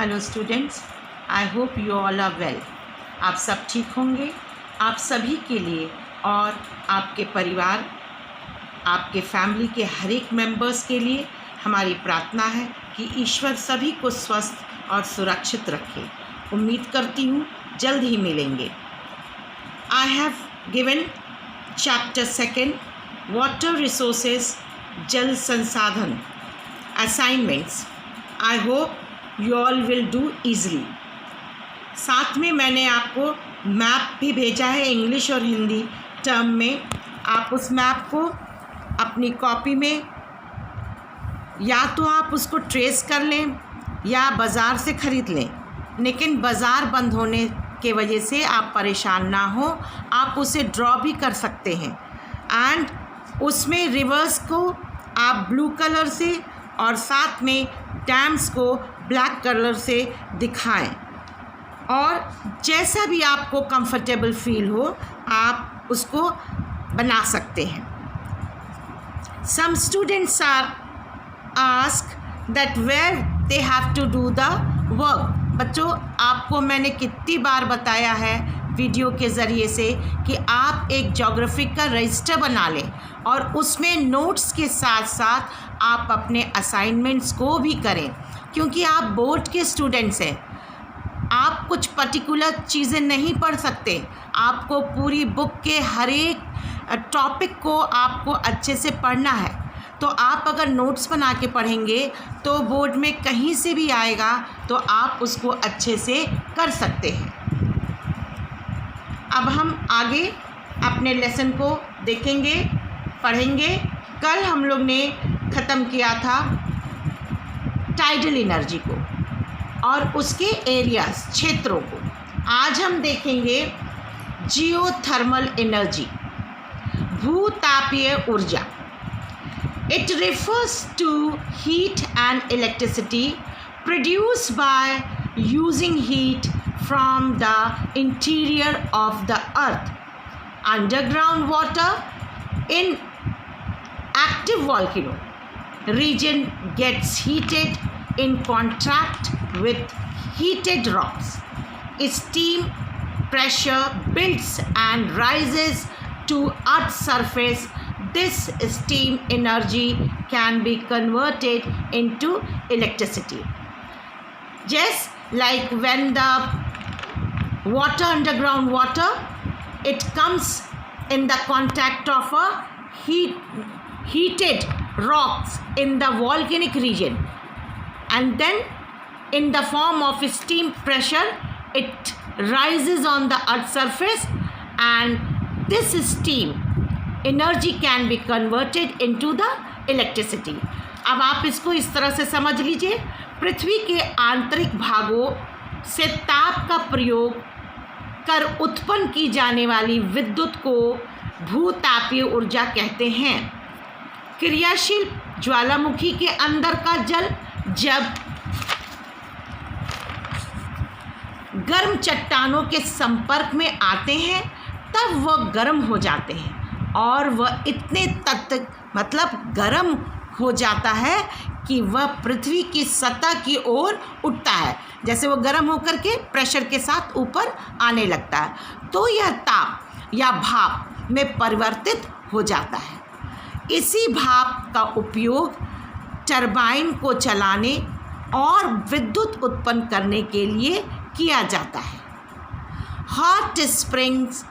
Hello students, I hope you all are well. आप सब ठीक होंगे। आप सभी के लिए और आपके परिवार, आपके फैमिली के हर एक मेंबर्स के लिए हमारी प्रार्थना है कि ईश्वर सभी को स्वस्थ और सुरक्षित रखे। उम्मीद करती हूँ जल्द ही मिलेंगे। I have given chapter 2 water resources, जल संसाधन assignments. I hope you all will do easily. साथ में मैंने आपको मैप भी भेजा है इंग्लिश और हिंदी टर्म में। आप उस मैप को अपनी कॉपी में या तो आप उसको ट्रेस कर लें या बाज़ार से ख़रीद लें, लेकिन बाज़ार बंद होने के वजह से आप परेशान ना हो। आप उसे ड्रॉ भी कर सकते हैं एंड उसमें रिवर्स को आप ब्लू कलर से और साथ में डैम्स को ब्लैक कलर से दिखाएं, और जैसा भी आपको कंफर्टेबल फील हो आप उसको बना सकते हैं। Some students are ask that where they have to do the work. बच्चों, आपको मैंने कितनी बार बताया है वीडियो के ज़रिए से कि आप एक ज्योग्राफी का रजिस्टर बना लें और उसमें नोट्स के साथ साथ आप अपने असाइनमेंट्स को भी करें, क्योंकि आप बोर्ड के स्टूडेंट्स हैं। आप कुछ पर्टिकुलर चीज़ें नहीं पढ़ सकते। आपको पूरी बुक के हर एक टॉपिक को आपको अच्छे से पढ़ना है। तो आप अगर नोट्स बना के पढ़ेंगे तो बोर्ड में कहीं से भी आएगा तो आप उसको अच्छे से कर सकते हैं। अब हम आगे अपने लेसन को देखेंगे, पढ़ेंगे। कल हम लोग ने ख़त्म किया था टाइडल एनर्जी को और उसके एरियाज, क्षेत्रों को। आज हम देखेंगे जियोथर्मल एनर्जी, भूतापीय ऊर्जा। It refers to heat and electricity produced by using heat from the interior of the earth. Underground water in active volcano region gets heated in contact with heated rocks. Steam pressure builds and rises to earth's surface. This steam energy can be converted into electricity. Just like when the water, underground water, it comes in the contact of a heated rocks in the volcanic region, and then in the form of steam pressure it rises on the earth's surface, and this steam energy can be converted into the electricity. अब आप इसको इस तरह से समझ लीजिए, पृथ्वी के आंतरिक भागों से ताप का प्रयोग कर उत्पन्न की जाने वाली विद्युत को भूतापीय ऊर्जा कहते हैं। क्रियाशील ज्वालामुखी के अंदर का जल जब गर्म चट्टानों के संपर्क में आते हैं तब वह गर्म हो जाते हैं और वह इतने तक मतलब गर्म हो जाता है कि वह पृथ्वी की सतह की ओर उठता है। जैसे वो गर्म होकर के प्रेशर के साथ ऊपर आने लगता है तो यह ताप या भाप में परिवर्तित हो जाता है। इसी भाप का उपयोग टरबाइन को चलाने और विद्युत उत्पन्न करने के लिए किया जाता है। हॉट स्प्रिंग्स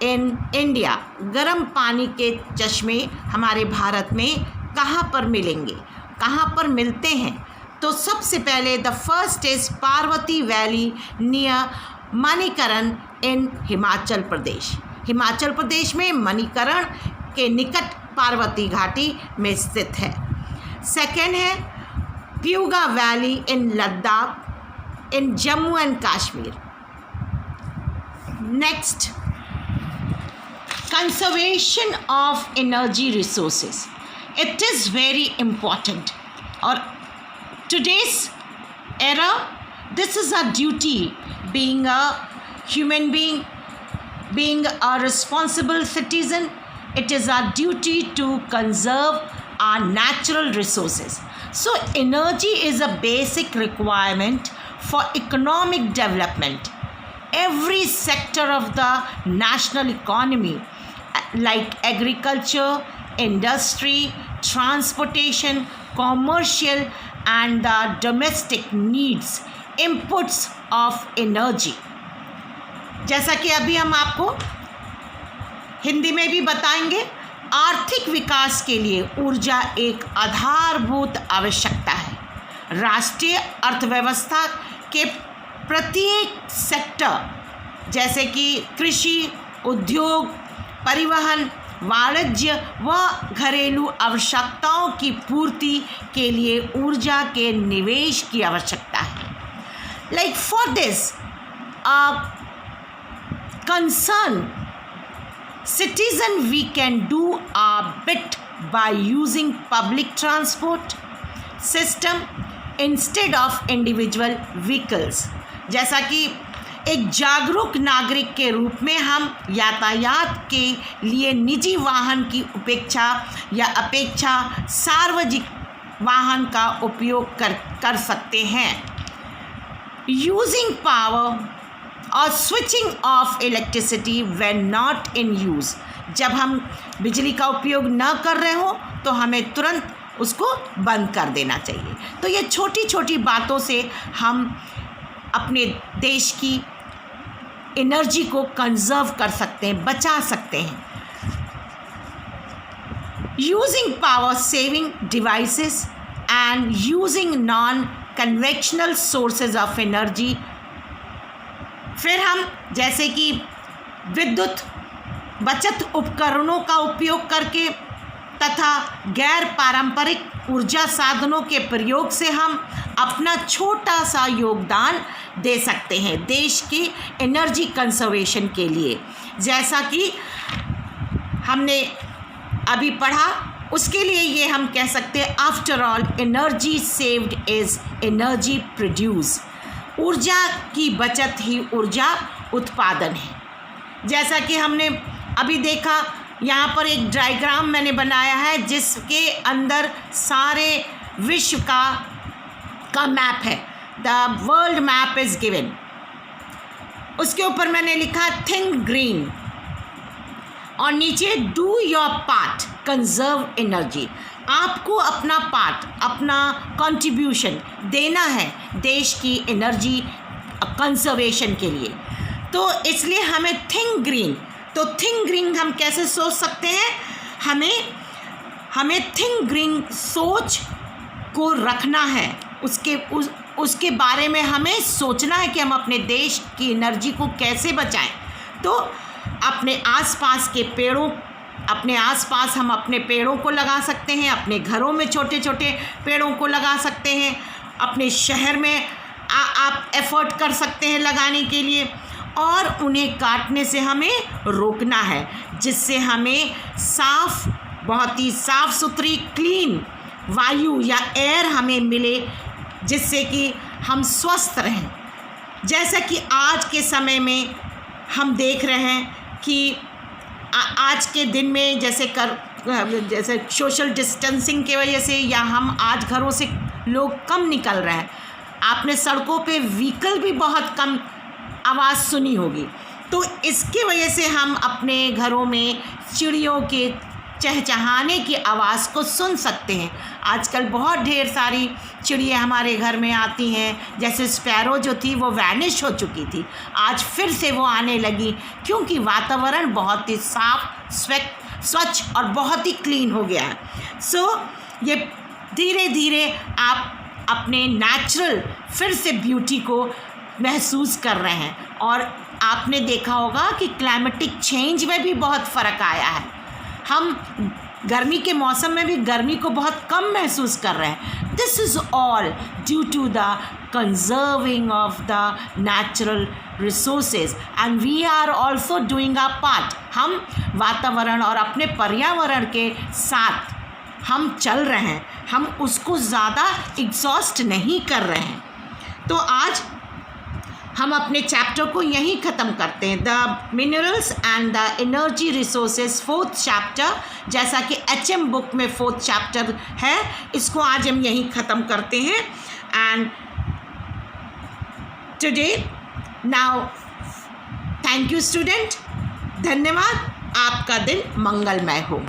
इन इंडिया, गर्म पानी के चश्मे हमारे भारत में कहाँ पर मिलेंगे, कहाँ पर मिलते हैं? तो सबसे पहले the first is Parvati valley near Manikaran in Himachal Pradesh. Himachal Pradesh में मणिकरण के निकट पार्वती घाटी में स्थित है। सेकेंड है Puga valley in Ladakh in Jammu and Kashmir. Next, conservation of energy resources. It is very important, or today's era, this is our duty, being a human being, being a responsible citizen. It is our duty to conserve our natural resources. So energy is a basic requirement for economic development. Every sector of the national economy, like agriculture, industry, transportation, commercial and the domestic needs inputs of energy. जैसा कि अभी हम आपको हिंदी में भी बताएंगे, आर्थिक विकास के लिए ऊर्जा एक आधारभूत आवश्यकता है। राष्ट्रीय अर्थव्यवस्था के प्रत्येक सेक्टर जैसे कि कृषि, उद्योग, परिवहन, वाणिज्य व घरेलू आवश्यकताओं की पूर्ति के लिए ऊर्जा के निवेश की आवश्यकता है। Like for this concern citizen, we can do a bit by using public transport system instead of individual vehicles. जैसा कि एक जागरूक नागरिक के रूप में हम यातायात के लिए निजी वाहन की अपेक्षा सार्वजनिक वाहन का उपयोग कर सकते हैं। यूजिंग पावर और switching off electricity when not in use, जब हम बिजली का उपयोग न कर रहे हो तो हमें तुरंत उसको बंद कर देना चाहिए। तो ये छोटी छोटी बातों से हम अपने देश की एनर्जी को कंजर्व कर सकते हैं, बचा सकते हैं। Using power saving devices and using non conventional sources of energy. फिर हम जैसे कि विद्युत बचत उपकरणों का उपयोग करके तथा गैर पारंपरिक ऊर्जा साधनों के प्रयोग से हम अपना छोटा सा योगदान दे सकते हैं देश की एनर्जी कंजर्वेशन के लिए। जैसा कि हमने अभी पढ़ा, उसके लिए ये हम कह सकते हैं, after all energy saved is energy produce. ऊर्जा की बचत ही ऊर्जा उत्पादन है। जैसा कि हमने अभी देखा, यहाँ पर एक डायग्राम मैंने बनाया है जिसके अंदर सारे विश्व का मैप है। The world map is given. उसके ऊपर मैंने लिखा थिंक ग्रीन और नीचे do your part conserve energy. आपको अपना पार्ट, अपना कंट्रीब्यूशन देना है देश की एनर्जी कंजर्वेशन के लिए। तो इसलिए हमें थिंक ग्रीन, तो थिंक ग्रीन हम कैसे सोच सकते हैं? हमें थिंक ग्रीन सोच को रखना है, उसके बारे में हमें सोचना है कि हम अपने देश की एनर्जी को कैसे बचाएं। तो अपने आसपास के पेड़ों, अपने आसपास हम अपने पेड़ों को लगा सकते हैं, अपने घरों में छोटे छोटे पेड़ों को लगा सकते हैं, अपने शहर में आप एफर्ट कर सकते हैं लगाने के लिए, और उन्हें काटने से हमें रोकना है, जिससे हमें बहुत ही साफ़ सुथरी क्लीन वायु या एयर हमें मिले, जिससे कि हम स्वस्थ रहें। जैसा कि आज के समय में हम देख रहे हैं कि आज के दिन में जैसे सोशल डिस्टेंसिंग की वजह से या हम आज घरों से लोग कम निकल रहे हैं, आपने सड़कों पे व्हीकल भी बहुत कम आवाज़ सुनी होगी। तो इसकी वजह से हम अपने घरों में चिड़ियों के चहचहाने की आवाज़ को सुन सकते हैं। आजकल बहुत ढेर सारी चिड़िया हमारे घर में आती हैं। जैसे स्पैरो जो थी वो वैनिश हो चुकी थी, आज फिर से वो आने लगी, क्योंकि वातावरण बहुत ही साफ, स्वच्छ और बहुत ही क्लीन हो गया है। सो ये धीरे धीरे आप अपने नेचुरल फिर से ब्यूटी को महसूस कर रहे हैं। और आपने देखा होगा कि क्लाइमेटिक चेंज में भी बहुत फ़र्क आया है। हम गर्मी के मौसम में भी गर्मी को बहुत कम महसूस कर रहे हैं। This is all due to the conserving of the natural resources and we are also doing our part. हम वातावरण और अपने पर्यावरण के साथ हम चल रहे हैं, हम उसको ज़्यादा एग्जॉस्ट नहीं कर रहे हैं। तो आज हम अपने चैप्टर को यहीं ख़त्म करते हैं, the minerals and the energy resources, 4th chapter, जैसा कि HM बुक में 4th चैप्टर है। इसको आज हम यहीं ख़त्म करते हैं। And today. Now, thank you student. धन्यवाद. आपका दिन मंगलमय हो.